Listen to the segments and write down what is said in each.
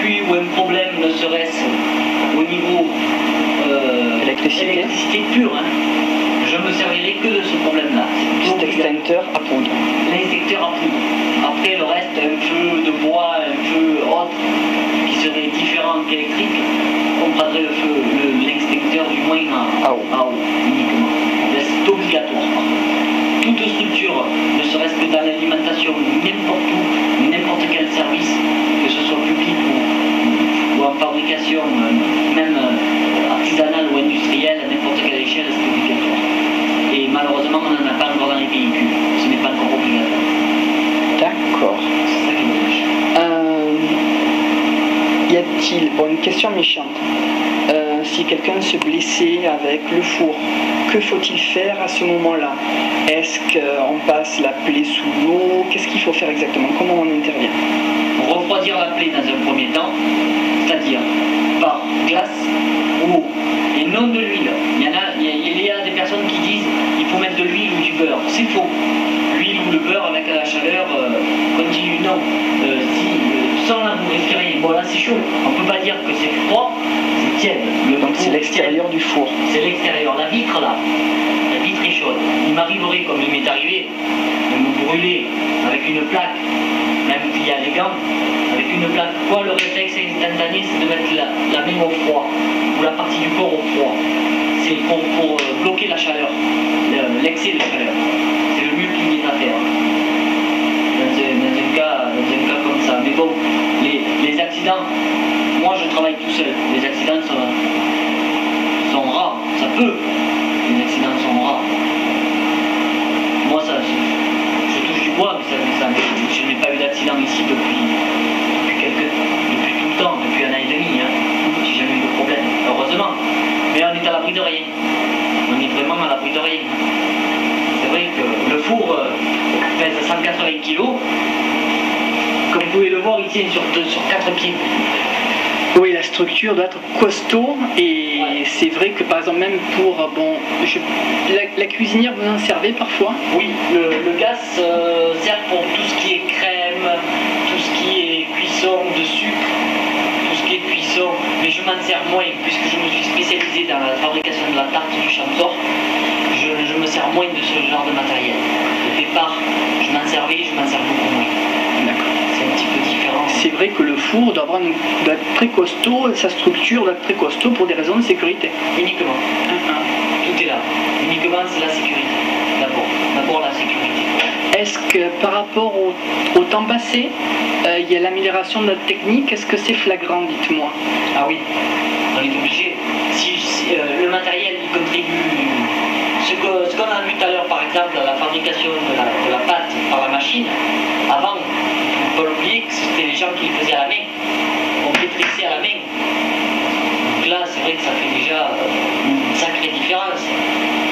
court-circuit ou un problème, ne serait-ce au niveau électricité pure, hein, je me servirai que de ce problème-là. Cet extincteur à poudre. L'extincteur à poudre. Après, le reste, un feu de bois, un feu autre, qui serait différent qu'électrique, on prendrait l'extincteur du moins à eau, uniquement. C'est obligatoire. Toute structure, ne serait-ce que dans l'alimentation, n'importe où, n'importe quel service, que ce soit public ou en fabrication, même artisanale ou industrielle, à n'importe quelle échelle, c'est obligatoire. Et malheureusement, on n'en a pas encore dans les véhicules. Ce n'est pas encore obligatoire. D'accord. C'est ça qui est dommage. Y a-t-il, une question méchante, si quelqu'un se blessait avec le four, que faut-il faire à ce moment-là? Est-ce qu'on passe la plaie sous l'eau? Qu'est-ce qu'il faut faire exactement? Comment on intervient? Refroidir la plaie dans un premier temps, c'est-à-dire par glace ou eau, et non de l'huile. Il y a des personnes qui disent qu'il faut mettre de l'huile ou du beurre. C'est faux. L'huile ou le beurre avec la chaleur continue. Non. Sans la réfrigérer. Bon, là c'est chaud. On ne peut pas dire que c'est froid, c'est tiède. Donc c'est l'extérieur du four. C'est l'extérieur. La vitre là, la vitre est chaude. Il m'arriverait, comme il m'est arrivé, de me brûler avec une plaque, même qu'il y a les gants, avec une plaque. Quoi, le réflexe instantané, c'est de mettre la main au froid, ou la partie du corps au froid. C'est pour bloquer la chaleur, l'excès de chaleur. C'est le mieux qu'il y ait à faire. Dans un cas comme ça. Mais bon, les accidents, moi je travaille tout seul. Les accidents sont rares. Ça peut. Les accidents sont rares. Moi, je touche du bois, mais je n'ai pas eu d'accident ici depuis tout le temps, depuis 1 an et demi. Hein. J'ai jamais eu de problème, heureusement. Mais on est à l'abri de rien. On est vraiment à l'abri de rien. C'est vrai que le four pèse 180 kg. Comme vous pouvez le voir, il tient sur 4 pieds. Oui, la structure doit être costaud et ouais. C'est vrai que par exemple même pour la cuisinière, vous en servez parfois? Oui, le gaz sert pour tout ce qui est crème, tout ce qui est cuisson de sucre, tout ce qui est cuisson, mais je m'en sers moins puisque je me suis spécialisé dans la fabrication de la tarte du Champsor. Je me sers moins de ce genre de matériel. Au départ, je m'en sers beaucoup moins. D'accord. C'est un petit peu différent. C'est vrai que le four doit être très costaud, sa structure doit être très costaud pour des raisons de sécurité. Uniquement. Tout est là. Uniquement, c'est la sécurité. D'abord la sécurité. Est-ce que par rapport au temps passé, il y a l'amélioration de notre technique? Est-ce que c'est flagrant, dites-moi? Ah oui, on est obligé. Si le matériel il contribue, ce qu'on a vu tout à l'heure, par exemple, à la fabrication de la pâte par la machine, avant, il ne faut pas l'oublier que c'était les gens qui le faisaient à la main. On pétrissait à la main. Donc là, c'est vrai que ça fait déjà une sacrée différence.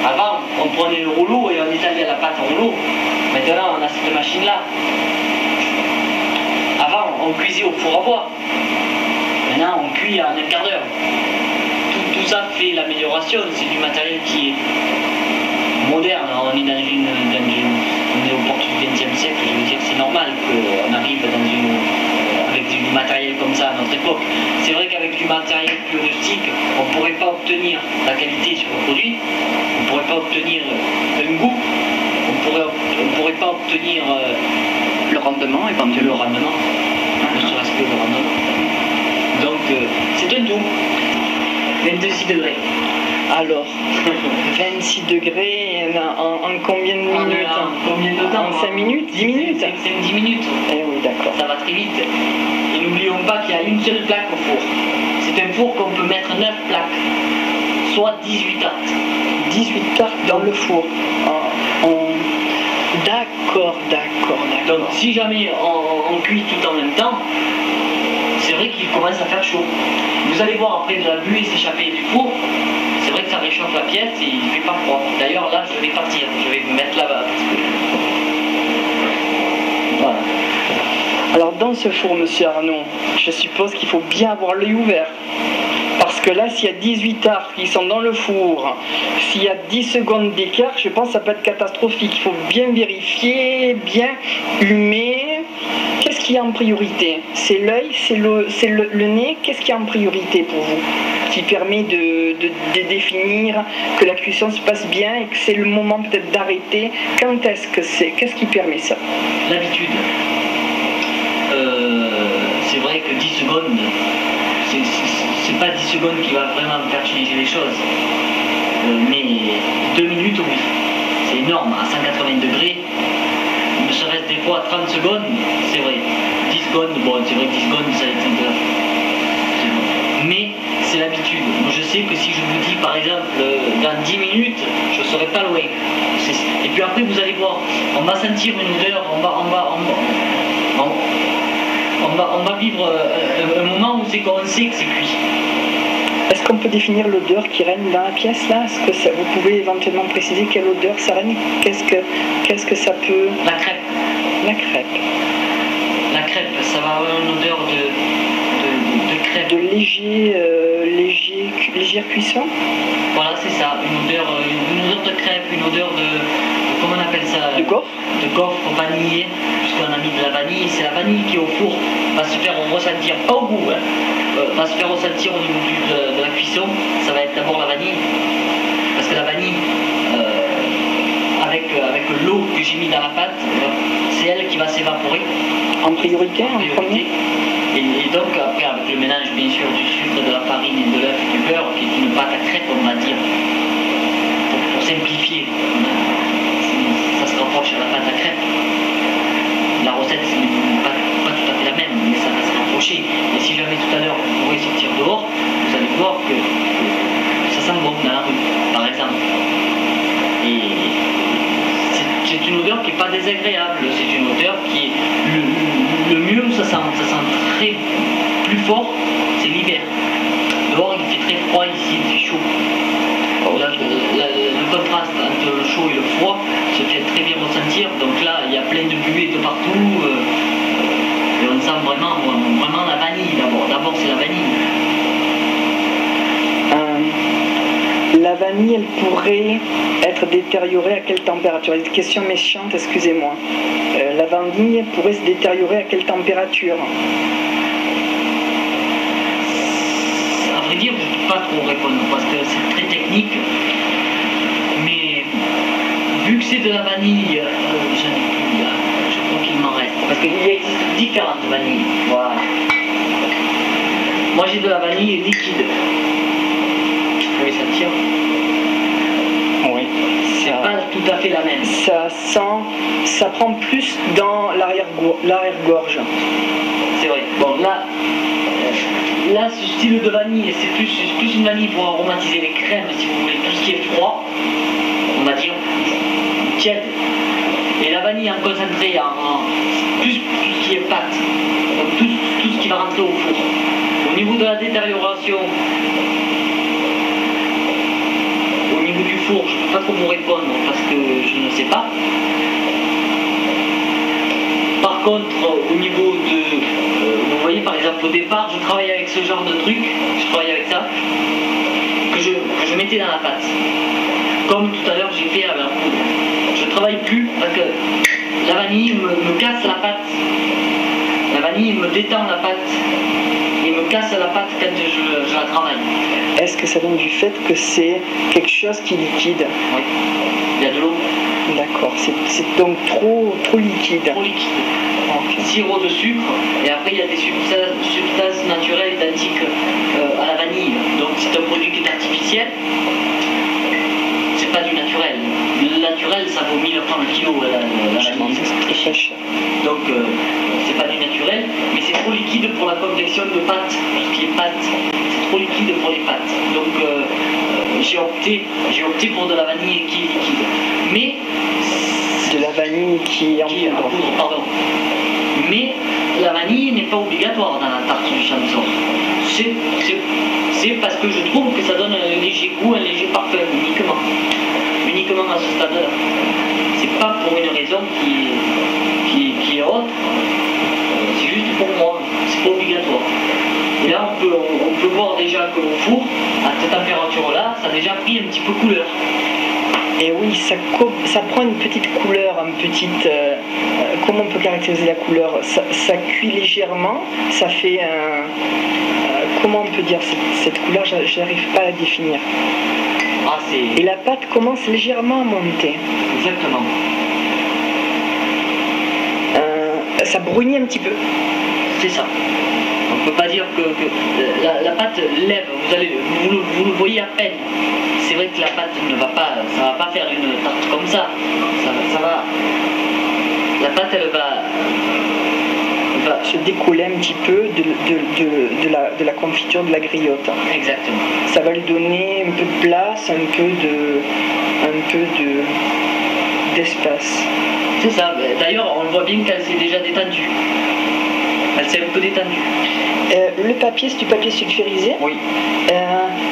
Avant, on prenait le rouleau et on étalait la pâte en rouleau. Maintenant, on a cette machine-là. Avant, on cuisait au four à bois. Maintenant, on cuit en un quart d'heure. Tout ça fait l'amélioration. C'est du matériel qui est moderne. On est on est au porte du XXe siècle. Je veux dire, c'est normal qu'on arrive avec du matériel comme ça à notre époque. C'est vrai qu'avec du matériel plus rustique, on ne pourrait pas obtenir la qualité sur le produit. On ne pourrait pas obtenir un goût. On ne pourrait pas obtenir le rendement, éventuellement. Le rendement. Ne serait-ce que le rendement. Donc, c'est un tout. 26 degrés. Alors, 26 degrés en combien de minutes? Combien de temps? En 5 minutes? 10 minutes? C'est 10 minutes. Eh oui, d'accord. Ça va très vite. Et n'oublions pas qu'il y a une seule plaque au four. C'est un four qu'on peut mettre 9 plaques, soit 18 tartes. 18 tartes dans le four. D'accord. Donc si jamais on cuit tout en même temps, c'est vrai qu'il commence à faire chaud. Vous allez voir après de la buée s'échapper du four, c'est vrai que ça réchauffe la pièce et il ne fait pas froid. D'ailleurs là je vais partir, je vais me mettre là-bas. Voilà. Alors dans ce four, monsieur Arnaud, je suppose qu'il faut bien avoir l'œil ouvert. Parce que là, s'il y a 18 tartes qui sont dans le four, s'il y a 10 secondes d'écart, je pense que ça peut être catastrophique. Il faut bien vérifier, bien humer. Qu'est-ce qui est en priorité? C'est l'œil, c'est le nez? Qu'est-ce qui est en priorité pour vous? Qui permet de définir que la cuisson se passe bien et que c'est le moment peut-être d'arrêter. Quand est-ce que c'est? Qu'est-ce qui permet ça? L'habitude. C'est vrai que 10 secondes, c'est pas 10 secondes qui va vraiment faire changer les choses. Mais 2 minutes, oui. C'est énorme, à 180 degrés. Ne serait-ce des fois 30 secondes, c'est vrai. 10 secondes, bon, c'est vrai que 10 secondes, ça va être un peu... Mais c'est l'habitude. Moi, je sais que si je vous dis, par exemple, dans 10 minutes, je ne serai pas loin. Et puis après, vous allez voir, on va sentir une odeur, on va vivre un moment où c'est qu'on sait que c'est cuit. Est-ce qu'on peut définir l'odeur qui règne dans la pièce là? Est-ce que vous pouvez éventuellement préciser quelle odeur ça règne? Qu'est-ce que ça peut... La crêpe. La crêpe. La crêpe, ça va avoir une odeur de crêpe. De légère cuisson? Voilà, c'est ça, une odeur de crêpe, une odeur de comment on appelle ça? De gaufre? De gaufre vanillée, puisqu'on a mis de la vanille. C'est la vanille qui au four va se faire ressentir, pas au goût, va se faire ressentir au niveau de la cuisson. Ça va être d'abord la vanille, parce que la vanille, avec l'eau que j'ai mis dans la pâte, c'est elle qui va s'évaporer. En priorité, en premier? Et donc après avec le mélange bien sûr du sucre, de la farine et de l'œuf et du beurre, qui est une pâte à crêpes on va dire, pour simplifier, ça se rapproche à la pâte à crêpes. La recette n'est pas tout à fait la même, mais ça va se rapprocher. Et si jamais tout à l'heure vous pourrez sortir dehors, vous allez voir que ça sent bon dans la rue, par exemple. Et c'est une odeur qui n'est pas désagréable, c'est une odeur qui est le mieux, ça sent très plus fort, c'est l'hiver. Dehors il fait très froid, ici il fait chaud. Le contraste entre le chaud et le froid se fait très bien ressentir, donc là il y a plein de buées de partout, et on sent vraiment la vanille d'abord c'est la vanille. La vanille, elle pourrait être détériorée à quelle température? Une question méchante, excusez-moi. La vanille pourrait se détériorer à quelle température? À vrai dire, je ne peux pas trop répondre parce que c'est très technique. Mais vu que c'est de la vanille, je crois qu'il m'en reste. Parce qu'il existe différentes vanilles. Voilà. Moi j'ai de la vanille liquide. Vous pouvez sentir? Oui. C'est pas tout à fait la même. Ça prend plus dans l'arrière-gorge. C'est vrai. Bon là, ce style de vanille, c'est plus une vanille pour aromatiser les crèmes, si vous voulez, tout ce qui est froid, on va dire, tiède. Et la vanille en concentré, plus tout ce qui est pâte, donc tout ce qui va rentrer au four. Au niveau de la détérioration, au niveau du four, je ne peux pas trop vous répondre parce que je ne sais pas. Par contre, au niveau de... vous voyez par exemple au départ, je travaille avec ce genre de truc, je travaille avec ça, que je mettais dans la pâte. Comme tout à l'heure j'ai fait avec la poudre. Je ne travaille plus parce que la vanille me casse la pâte. La vanille me détend la pâte et me casse la pâte quand je la travaille. Est-ce que ça vient du fait que c'est quelque chose qui est liquide? Oui, il y a de l'eau. D'accord, c'est donc trop liquide. Trop liquide. Okay. Sirop de sucre, et après il y a des substances naturelles identiques à la vanille. Donc c'est un produit qui est artificiel, c'est pas du naturel. Le naturel ça vaut 1000 francs le kilo, la vanille. C'est très cher. Donc c'est pas du naturel, mais c'est trop liquide pour la confection de pâtes, tout ce qui est pâtes. C'est trop liquide pour les pâtes. Donc j'ai opté pour de la vanille qui est liquide. Mais de la vanille qui est en poudre. Pardon. Mais la vanille n'est pas obligatoire dans la tarte du Champsaur. C'est parce que je trouve que ça donne un léger goût, un léger parfum, uniquement à ce stade-là. C'est pas pour une raison qui est autre, c'est juste pour moi, c'est pas obligatoire. Et là on peut voir déjà qu'au four, à cette température-là, ça a déjà pris un petit peu couleur. Et oui, ça prend une petite couleur, comment on peut caractériser la couleur? Ça cuit légèrement, ça fait un... comment on peut dire cette couleur? Je n'arrive pas à la définir. Et la pâte commence légèrement à monter. Exactement. Ça brunit un petit peu. C'est ça. On ne peut pas dire que la pâte lève, vous le voyez à peine. C'est vrai que la pâte ne va pas, ça va pas faire une tarte comme ça. La pâte elle va se décoller un petit peu de la confiture de la griotte. Exactement. Ça va lui donner un peu de place, un peu d'espace. C'est ça. D'ailleurs, on voit bien qu'elle s'est déjà détendue. Elle s'est un peu détendue. Le papier, c'est du papier sulfurisé. Oui.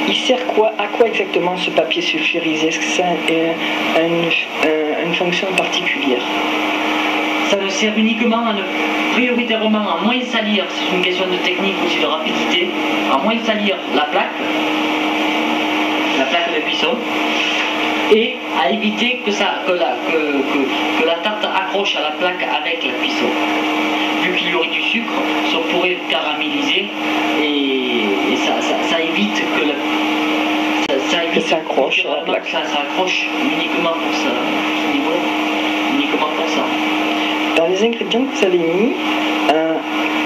Il sert à quoi exactement ce papier sulfurisé? Est-ce que ça a une fonction particulière? Ça ne sert uniquement prioritairement à moins salir, c'est une question de technique aussi de rapidité, à moins salir la plaque de cuisson, et à éviter que la tarte accroche à la plaque avec la cuisson. Vu qu'il y aurait du sucre, ça pourrait caraméliser et ça évite que ça accroche à la plaque. Ça accroche uniquement pour ça, uniquement pour ça. Dans les ingrédients que vous avez mis,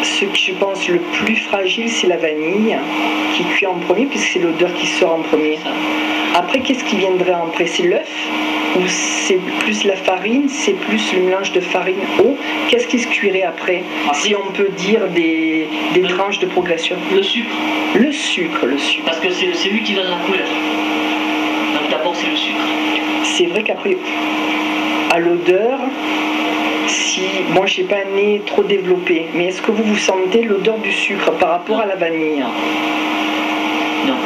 ce que je pense le plus fragile, c'est la vanille qui cuit en premier, puisque c'est l'odeur qui sort en premier. Après, qu'est-ce qui viendrait après? C'est l'œuf? Ou c'est plus la farine? C'est plus le mélange de farine-eau? Qu'est-ce qui se cuirait après? Si on peut dire des tranches de progression. Le sucre. Le sucre. Parce que c'est lui qui donne la couleur. Donc d'abord, c'est le sucre. C'est vrai qu'après, à l'odeur... Moi, je n'ai pas un nez trop développé, mais est-ce que vous sentez l'odeur du sucre par rapport à la vanille? Non.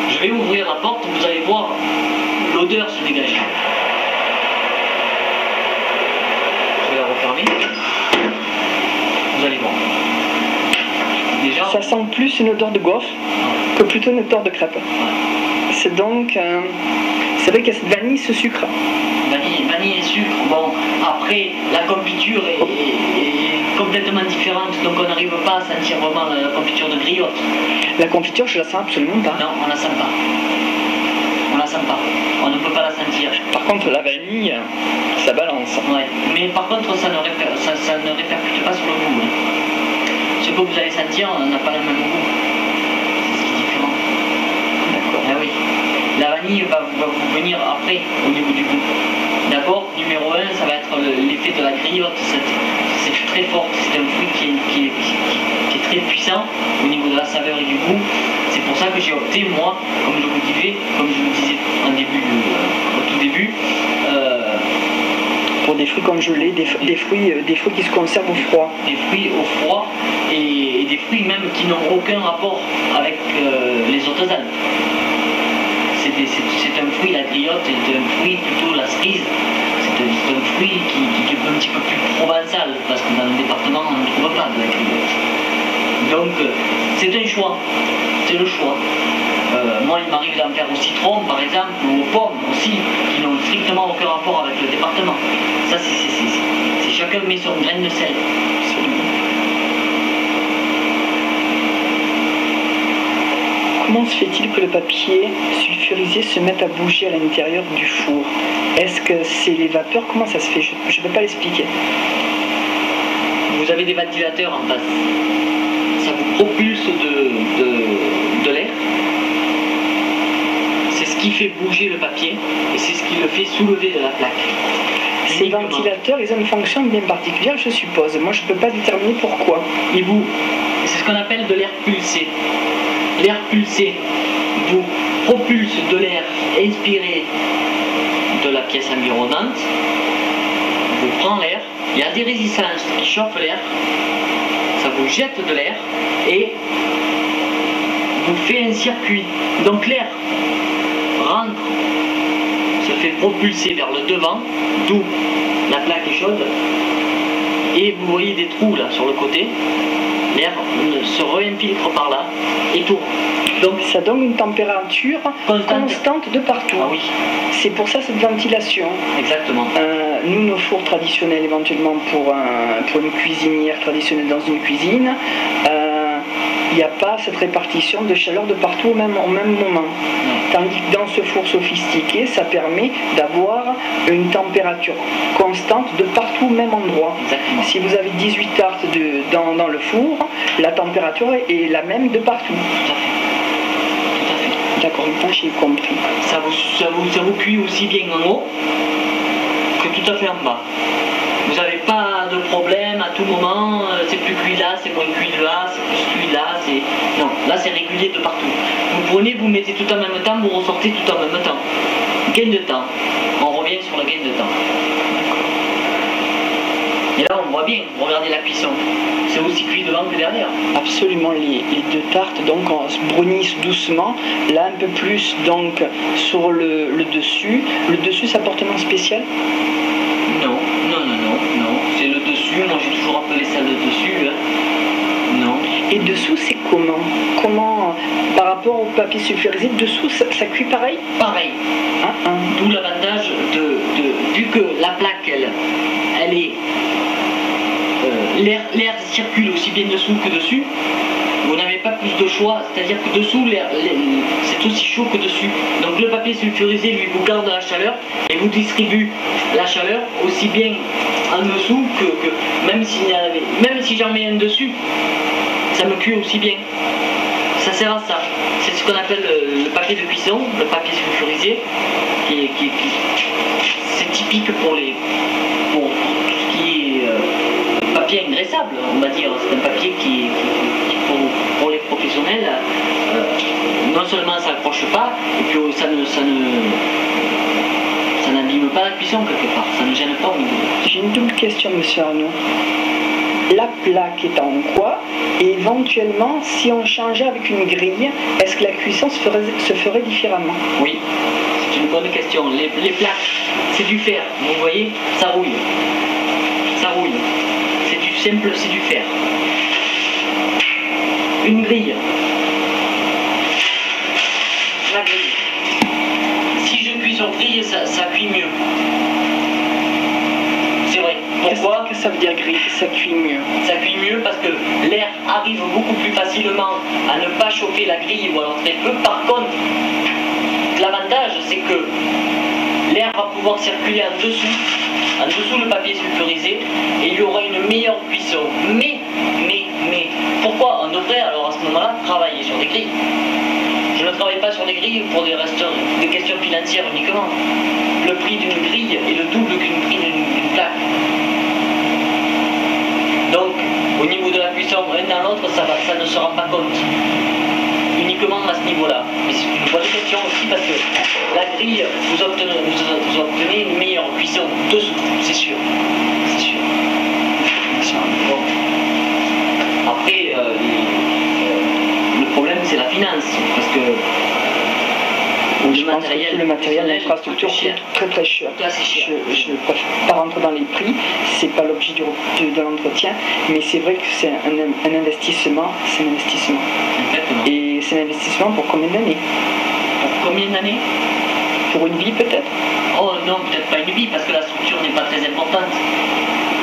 Je vais ouvrir la porte, vous allez voir l'odeur se dégager. Je vais la refermer. Vous allez voir. Déjà, ça sent plus une odeur de gaufre que plutôt une odeur de crêpe. C'est donc... c'est vrai qu'il y a cette vanille, ce sucre. Vanille et sucre, bon, après la confiture est complètement différente, donc on n'arrive pas à sentir vraiment la confiture de griotte. La confiture, je la sens absolument pas. Non, on la sent pas. On ne peut pas la sentir. Par contre, la vanille, ça balance. Ouais, mais par contre, ça ne répercute pas sur le goût. Hein. Ce que vous allez sentir, on n'a pas le même goût. C'est ce qui est différent. D'accord. Ah oui. La vanille va vous venir après au niveau du goût. D'abord, numéro 1, ça va être l'effet de la griotte. C'est très fort. C'est un fruit qui est très puissant au niveau de la saveur et du goût. C'est pour ça que j'ai opté, moi, comme je vous disais au tout début, pour des fruits congelés, des fruits qui se conservent au froid. Des fruits au froid et des fruits même qui n'ont aucun rapport avec les autres Alpes. C'est un fruit, la griotte est un fruit plutôt la cerise. C'est un fruit qui est un petit peu plus provençal, parce que dans le département on ne trouve pas de la griotte. Donc c'est un choix, c'est le choix. Moi il m'arrive d'en faire au citron par exemple, ou aux pommes aussi, qui n'ont strictement aucun rapport avec le département. Ça c'est chacun met son grain de sel. Comment se fait-il que le papier sulfurisé se mette à bouger à l'intérieur du four? Est-ce que c'est les vapeurs? Comment ça se fait? Je ne peux pas l'expliquer. Vous avez des ventilateurs en face. Ça vous propulse de l'air. C'est ce qui fait bouger le papier et c'est ce qui le fait soulever de la plaque. Ces ventilateurs, ils ont une fonction bien particulière, je suppose. Moi, je ne peux pas déterminer pourquoi. C'est ce qu'on appelle de l'air pulsé. L'air pulsé vous propulse de l'air inspiré de la pièce environnante, vous prend l'air, il y a des résistances qui chauffent l'air, ça vous jette de l'air et vous fait un circuit. Donc l'air rentre, se fait propulser vers le devant, d'où la plaque est chaude, et vous voyez des trous là sur le côté, l'air se réinfiltre par là et tourne. Donc ça donne une température constante de partout. Ah oui. C'est pour ça cette ventilation. Exactement. Nous, nos fours traditionnels, éventuellement pour une cuisinière traditionnelle dans une cuisine, il n'y a pas cette répartition de chaleur de partout au même moment. Tandis que dans ce four sophistiqué, ça permet d'avoir une température constante de partout au même endroit. Exactement. Si vous avez 18 tartes dans le four, la température est la même de partout. Tout à fait. D'accord, maintenant j'ai compris. Ça vous cuit aussi bien en haut que tout à fait en bas. Vous n'avez pas de problème à tout moment, c'est plus cuit là, c'est moins cuit là, c'est plus cuit là, c'est... Non, là c'est régulier de partout. Vous prenez, vous mettez tout en même temps, vous ressortez tout en même temps. Gain de temps. On revient sur le gain de temps. Et là on voit bien, regardez la cuisson. C'est aussi cuit devant que derrière. Absolument, les deux tartes donc on se brunissent doucement. Là un peu plus donc sur le dessus. Le dessus, ça porte un nom spécial? Non. C'est le dessus, moi j'ai toujours appelé ça le dessus. Hein. Non. Et dessous, c'est comment par rapport au papier sulfurisé, dessous, ça cuit pareil? Pareil. D'où l'avantage vu que la plaque, elle est... l'air circule aussi bien dessous que dessus. Vous n'avez pas plus de choix, c'est-à-dire que dessous, c'est aussi chaud que dessus. Donc le papier sulfurisé, lui, vous garde la chaleur et vous distribue la chaleur aussi bien en dessous que même si j'en mets un dessus, ça me cuit aussi bien. Ça sert à ça. C'est ce qu'on appelle le papier de cuisson, le papier sulfurisé, c'est typique pour tout ce qui est papier ingraissable, on va dire. C'est un papier qui pour les professionnels, non seulement ça n'accroche pas, et puis ça n'abîme pas la cuisson quelque part, ça ne gêne pas au niveau. J'ai une double question, monsieur Arnaud. La plaque est en quoi? Et éventuellement, si on changeait avec une grille, est-ce que la cuisson se ferait différemment? Oui, c'est une bonne question. Les plaques, c'est du fer, vous voyez, ça rouille. Ça rouille. C'est du simple, c'est du fer. Une grille. La grille. Si je cuis sur grille, ça cuit mieux. C'est vrai. Pourquoi? Qu'est-ce que ça veut dire grille? Ça cuit mieux. Ça cuit mieux parce que l'air arrive beaucoup plus facilement à ne pas chauffer la grille ou alors très peu. Par contre, l'avantage c'est que l'air va pouvoir circuler en dessous le papier sulfurisé et il y aura une meilleure cuisson. Mais, pourquoi on devrait alors à ce moment-là travailler sur des grilles? Je ne travaille pas sur des grilles pour des questions financières uniquement. Le prix d'une grille est le double qu'une prix d'une plaque. Donc, au niveau de la cuisson, l'un dans l'autre, ça ne se rend pas compte. Uniquement à ce niveau-là. Mais c'est une bonne question aussi parce que la grille, vous obtenez une meilleure cuisson dessous, c'est sûr. C'est sûr. Bon. Après, le problème c'est la finance, parce que le matériel, l'infrastructure coûte très cher. Je ne préfère pas rentrer dans les prix, c'est pas l'objet de l'entretien, mais c'est vrai que c'est un investissement, Exactement. Et c'est un investissement pour combien d'années? Pour combien d'années? Pour une vie peut-être? Oh non, peut-être pas une vie, parce que la structure n'est pas très importante.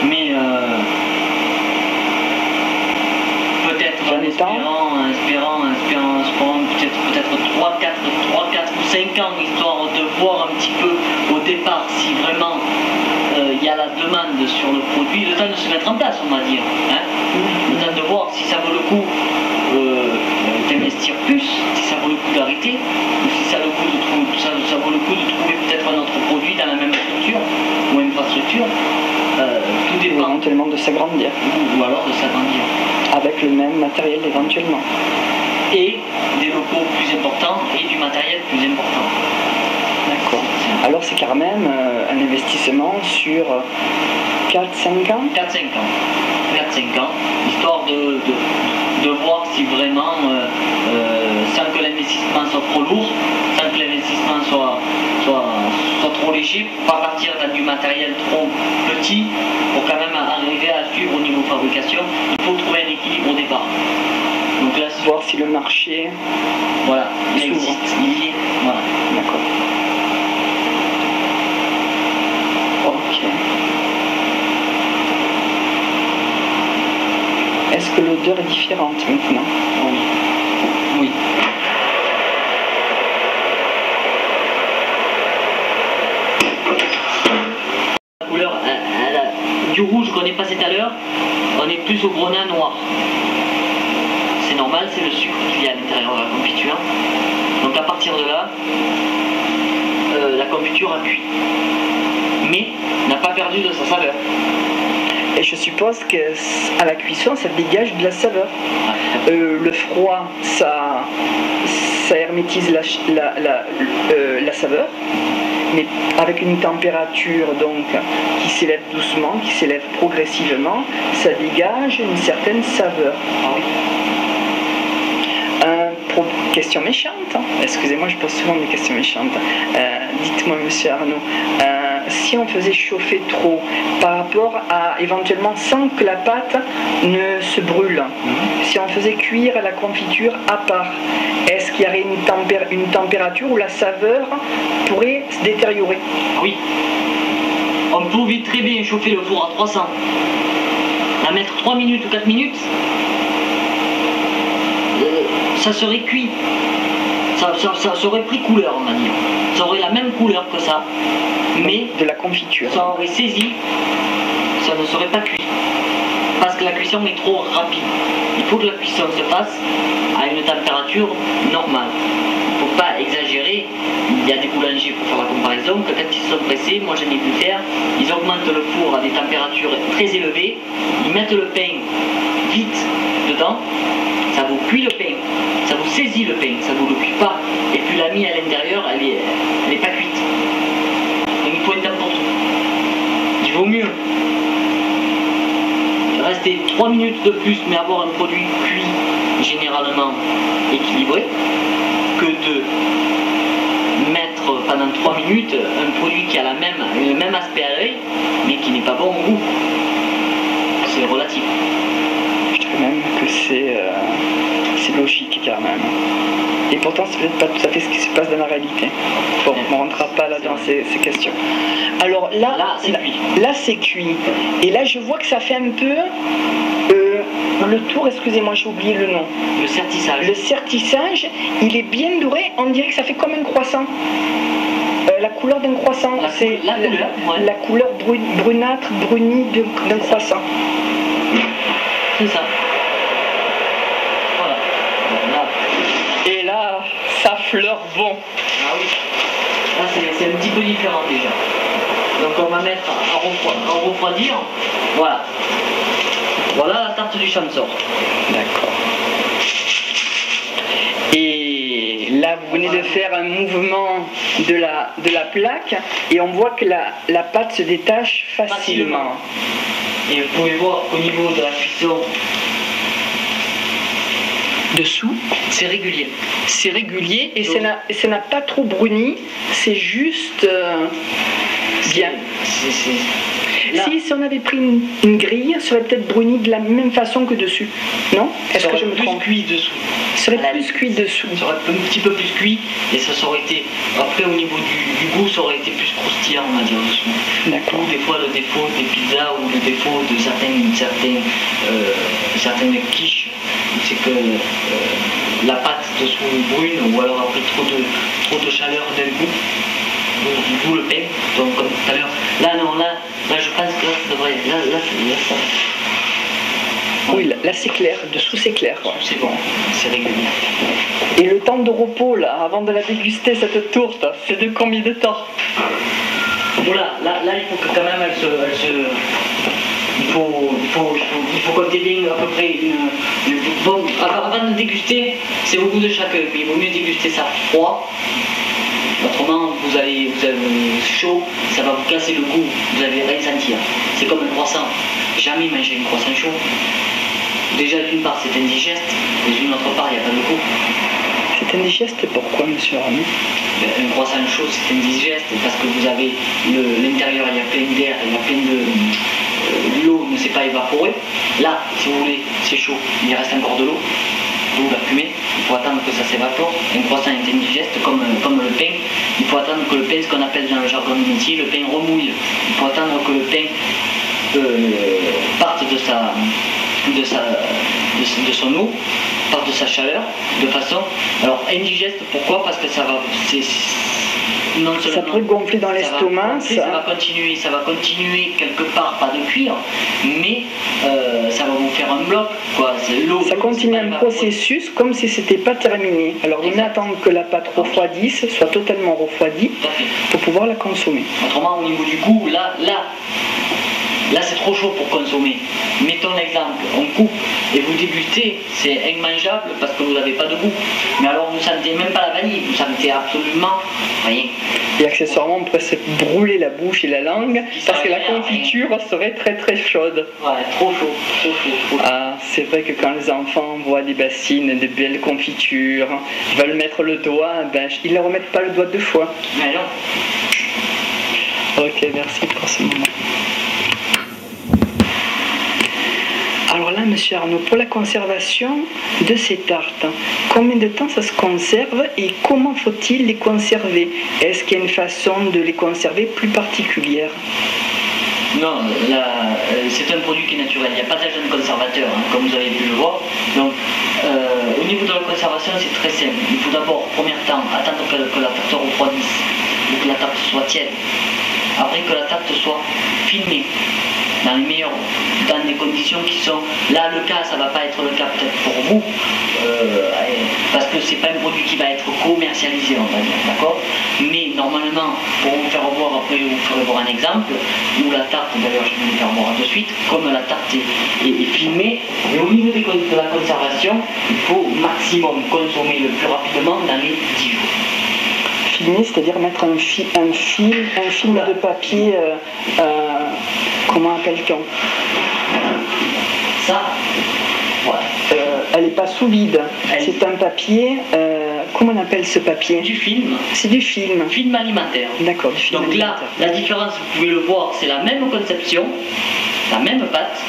Mais peut-être en espérant peut-être 3, 4 ou 5 ans, histoire de voir un petit peu au départ si vraiment il y a la demande sur le produit, le temps de se mettre en place, on va dire. Hein, le temps de voir si ça vaut le coup d'investir plus, si ça vaut le coup d'arrêter, ou si ça vaut le coup de trouver peut-être un autre produit dans la même structure ou infrastructure. Tout dépend. Éventuellement de s'agrandir. Ou alors de s'agrandir. Avec le même matériel éventuellement. Et des locaux plus importants et du matériel plus important. D'accord. Alors c'est quand même un investissement sur 4-5 ans? 4-5 ans. Histoire de voir si vraiment, sans que l'investissement soit trop lourd, sans que l'investissement soit trop léger, pas partir dans du matériel trop petit pour quand même arriver à suivre niveau fabrication, il faut trouver un équilibre au départ. Donc là, Voir si le marché... voilà, il s'ouvre. existe, il y est, voilà. D'accord. Ok. Est-ce que l'odeur est différente maintenant? Oui. Oui. La couleur, du rouge qu'on est passé tout à l'heure, on est plus au grenat noir. C'est normal, c'est le sucre qu'il y a à l'intérieur de la confiture. Donc à partir de là, la confiture a cuit. Mais n'a pas perdu de sa saveur. Et je suppose qu'à la cuisson, ça dégage de la saveur. Le froid, ça hermétise la saveur, mais avec une température donc qui s'élève doucement, qui s'élève progressivement, ça dégage une certaine saveur. Ah oui. Question méchante, hein. Excusez-moi, je pose souvent des questions méchantes. Dites-moi, monsieur Arnaud, si on faisait chauffer trop par rapport à éventuellement sans que la pâte ne se brûle, si on faisait cuire la confiture à part, est-ce qu'il y aurait une température où la saveur pourrait se détériorer? Oui. On pouvait très bien chauffer le four à 300. La mettre 3 minutes ou 4 minutes, ça serait cuit. Ça aurait pris couleur, on va dire. Ça aurait la même couleur que ça. Mais de la confiture. Ça aurait saisi, ça ne serait pas cuit. Parce que la cuisson est trop rapide. Il faut que la cuisson se fasse à une température normale. Il ne faut pas exagérer. Il y a des boulangers pour faire la comparaison que quand ils sont pressés, moi j'en ai pu faire, ils augmentent le four à des températures très élevées, ils mettent le pain vite dedans, ça vous cuit le pain, ça vous saisit le pain, ça ne vous le cuit pas. Et puis la mie à l'intérieur, elle est pas cuite. Donc il faut être pour tout. Il vaut mieux rester 3 minutes de plus mais avoir un produit cuit généralement équilibré que de mettre pendant 3 minutes un produit qui a le même aspect à l'œil mais qui n'est pas bon au goût. C'est relatif. Je dirais même que c'est logique quand même. Et pourtant, c'est peut-être pas tout à fait ce qui se passe dans la réalité. Bon, on ne rentrera pas là dans ces questions. Alors là, c'est cuit. Et là, je vois que ça fait un peu le tour, excusez-moi, j'ai oublié le nom. Le sertissage. Le sertissage, il est bien doré, on dirait que ça fait comme un croissant. La couleur d'un croissant, c'est la couleur brunâtre, brunie d'un croissant. C'est ça. Voilà. Et là, ça fleure bon. Ah oui. Là, c'est un petit peu différent déjà. Donc on va mettre à refroidir. Voilà. Voilà la tarte du Champsor. D'accord. Et là, vous venez de faire un mouvement de la plaque et on voit que la pâte se détache facilement. Et vous pouvez voir qu'au niveau de la cuisson, dessous, c'est régulier. C'est régulier et ça n'a pas trop bruni, c'est juste bien. Si on avait pris une grille, ça aurait peut-être bruni de la même façon que dessus, non? Est-ce que je me trompe? Cuit dessous. Ça aurait plus cuit dessous. Ça aurait un petit peu plus cuit et ça aurait été, après au niveau du goût, ça aurait été plus croustillant, on va dire, dessous. D'accord. Ou des fois le défaut des pizzas ou le défaut de certaines quiches, c'est que la pâte dessous est brune ou alors après trop de chaleur d'un coup. D'où le pain, donc comme tout à l'heure. Là je pense que là ça devrait. Là ça. Oui, là c'est clair, dessous c'est clair. Ouais. C'est bon, c'est régulier. Et le temps de repos là, avant de la déguster cette tourte, c'est de combien de temps? Voilà, là il faut que quand même elle se. Il faut compter bien à peu près une. Bon, avant de déguster, c'est au goût de chacun, mais il vaut mieux déguster ça froid. Autrement, vous avez chaud, ça va vous casser le goût, vous allez rien sentir. C'est comme un croissant. Jamais manger un croissant chaud. Déjà, d'une part, c'est indigeste, et d'une autre part, il n'y a pas de goût. C'est indigeste pourquoi, monsieur Arnaud? Un croissant chaud, c'est indigeste parce que vous avez l'intérieur, il y a plein d'air, il y a plein de l'eau ne s'est pas évaporée. Là, si vous voulez, c'est chaud, il reste encore de l'eau, d'où la fumée. Il faut attendre que ça s'évapore. Un croissant est indigeste comme le pain. Il faut attendre que le pain, ce qu'on appelle dans le jargon du métier, le pain remouille. Il faut attendre que le pain parte de son eau, parte de sa chaleur, de façon. Alors indigeste, pourquoi? Parce que ça va. Non seulement, ça peut gonfler dans l'estomac. Ça va continuer quelque part, pas de cuire, mais ça va vous faire un bloc. Quoi. Ça continue un processus comme si c'était pas terminé. Alors on attend que la pâte refroidisse, soit totalement refroidie, pour pouvoir la consommer. Autrement, au niveau du goût, là c'est trop chaud pour consommer. Mettons l'exemple, on coupe et vous dégustez, c'est immangeable parce que vous n'avez pas de goût. Mais alors vous ne sentez même pas la vanille, vous sentez absolument rien. Et accessoirement on pourrait se brûler la bouche et la langue parce que la confiture serait très très chaude. Ouais, trop chaud. Ah, c'est vrai que quand les enfants voient des bassines, des belles confitures, veulent mettre le doigt, ils ne remettent pas le doigt deux fois. Mais non. Ok, merci pour ce moment. Alors là, monsieur Arnaud, pour la conservation de ces tartes, combien de temps ça se conserve et comment faut-il les conserver? Est-ce qu'il y a une façon de les conserver plus particulière? Non, c'est un produit qui est naturel, il n'y a pas d'agent conservateur, comme vous avez pu le voir. Donc, au niveau de la conservation, c'est très simple. Il faut d'abord, premier temps, attendre que la tarte refroidisse, ou que la tarte soit tiède. Après que la tarte soit filmée, dans des conditions qui sont, là le cas, ça ne va pas être le cas peut-être pour vous, parce que c'est pas un produit qui va être commercialisé, on va dire, d'accord? Mais normalement, pour vous faire voir, après vous ferez voir un exemple, où la tarte, d'ailleurs je vais vous le faire voir de suite, comme la tarte est filmée, et au niveau de la conservation, il faut maximum consommer le plus rapidement dans les 10 jours. Filmer, c'est-à-dire mettre un film de papier, comment appelle-t-on ça? Voilà. Elle n'est pas sous vide, c'est un papier, comment on appelle ce papier? Du film. C'est du film. Film alimentaire. D'accord, du film alimentaire. Donc là, la différence, vous pouvez le voir, c'est la même conception, la même pâte,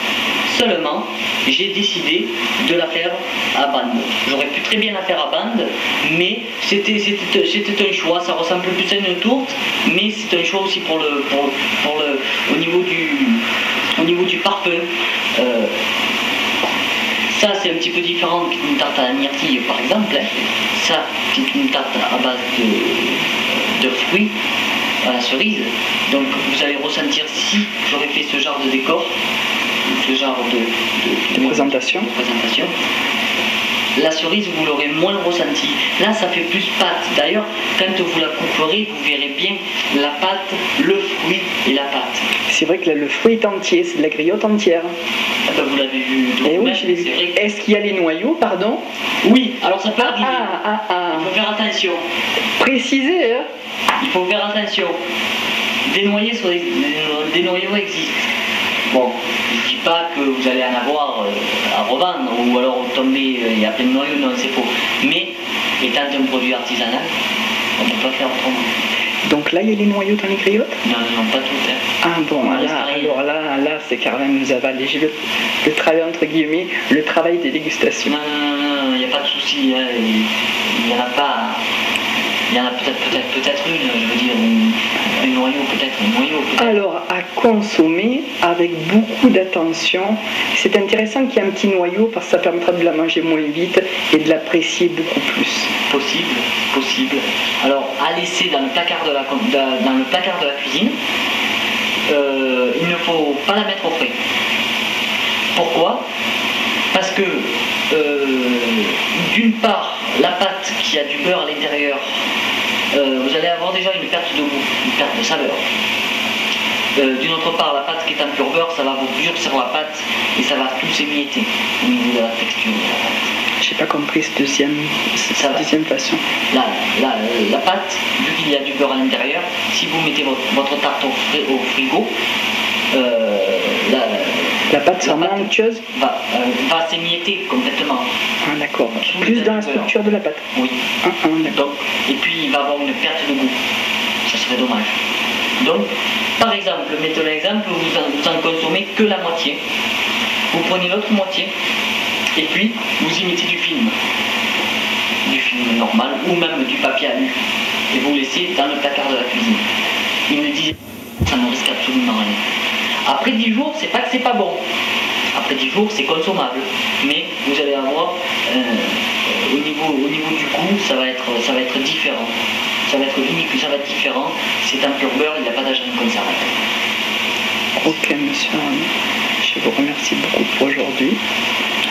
seulement j'ai décidé de la faire à bande. J'aurais pu très bien la faire à bande, mais c'était un choix. Ça ressemble plus à une tourte, mais c'est un choix aussi au niveau du parfum. Ça, c'est un petit peu différent qu'une tarte à la myrtille, par exemple. Ça, c'est une tarte à base de fruits, à la cerise. Donc, vous allez ressentir, si j'aurais fait ce genre de décor, ce genre de présentation, la cerise, vous l'aurez moins ressenti. Là, ça fait plus pâte. D'ailleurs, quand vous la couperez, vous verrez bien la pâte, le fruit et la pâte. C'est vrai que là, le fruit est entier, c'est de la griotte entière. Ah ben, vous l'avez vu. Oui, je l'ai vu. Est-ce qu'il y a les noyaux, pardon? Oui, alors ça peut arriver. Il faut faire attention. Précisez, hein? Il faut faire attention. Des noyaux existent. Bon, je ne dis pas que vous allez en avoir à revendre, ou alors vous tombez, il y a plein de noyaux, non, c'est faux. Mais, étant un produit artisanal, on ne peut pas faire autrement. Donc là, il y a les noyaux dans les griottes? Non, pas toutes. Hein. Ah bon, alors là, c'est quand même, nous avons allégé le travail, entre guillemets, le travail des dégustations. Non, il n'y a pas de souci. Hein. Il n'y en a pas. Il y en a peut-être une, je veux dire, un noyau peut-être. Alors, à consommer avec beaucoup d'attention. C'est intéressant qu'il y ait un petit noyau parce que ça permettra de la manger moins vite et de l'apprécier beaucoup plus. Possible. Alors, à laisser dans le placard de la cuisine, il ne faut pas la mettre au frais. Pourquoi? Parce que, d'une part, la pâte qui a du beurre à l'intérieur, vous allez avoir déjà une perte de goût, une perte de saveur. D'une autre part, la pâte qui est en pur beurre, ça va vous durcir la pâte et ça va tout s'émietter au niveau de la texture de la pâte. J'ai pas compris cette deuxième façon. La pâte, vu qu'il y a du beurre à l'intérieur, si vous mettez votre tarte au frigo, la pâte sera onctueuse va s'émietter complètement. Ah d'accord. Plus dans la structure de la pâte. Oui. D'accord. Et puis il va avoir une perte de goût. Ça serait dommage. Donc, Par exemple, mettons l'exemple, vous en consommez que la moitié. Vous prenez l'autre moitié et puis vous y mettez du film normal ou même du papier alu et vous laissez dans le placard de la cuisine. Il me disait ça ne risque absolument rien. Après 10 jours, c'est pas que c'est pas bon. Après 10 jours, c'est consommable. Mais vous allez avoir au niveau du goût, ça va être différent. Ça va être unique, ça va être différent. C'est un pur beurre, il n'y a pas d'agent conservateur. Ok, monsieur Arnaud. Je vous remercie beaucoup pour aujourd'hui.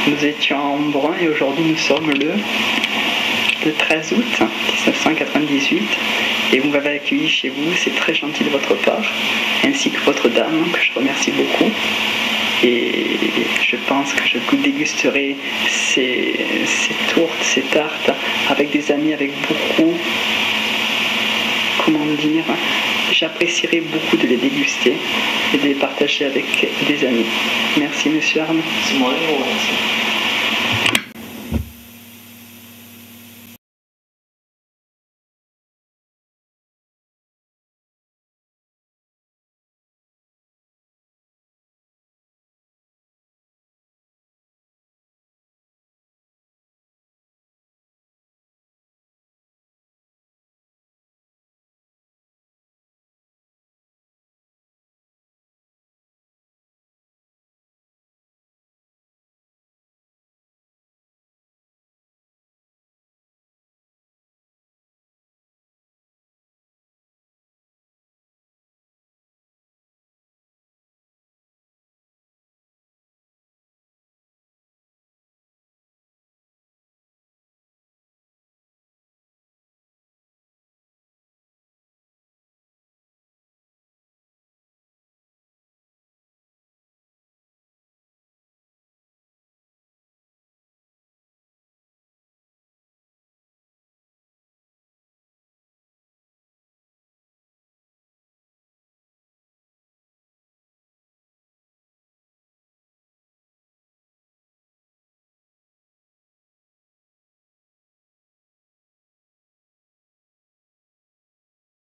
Nous étions à Embrun et aujourd'hui nous sommes le 13 août 1998 et vous m'avez accueilli chez vous, c'est très gentil de votre part, ainsi que votre dame, que je remercie beaucoup. Et je pense que je dégusterai ces tourtes, ces tartes avec des amis, avec beaucoup, comment dire, j'apprécierai beaucoup de les déguster et de les partager avec des amis. Merci monsieur Arnaud. C'est moi, je vous remercie.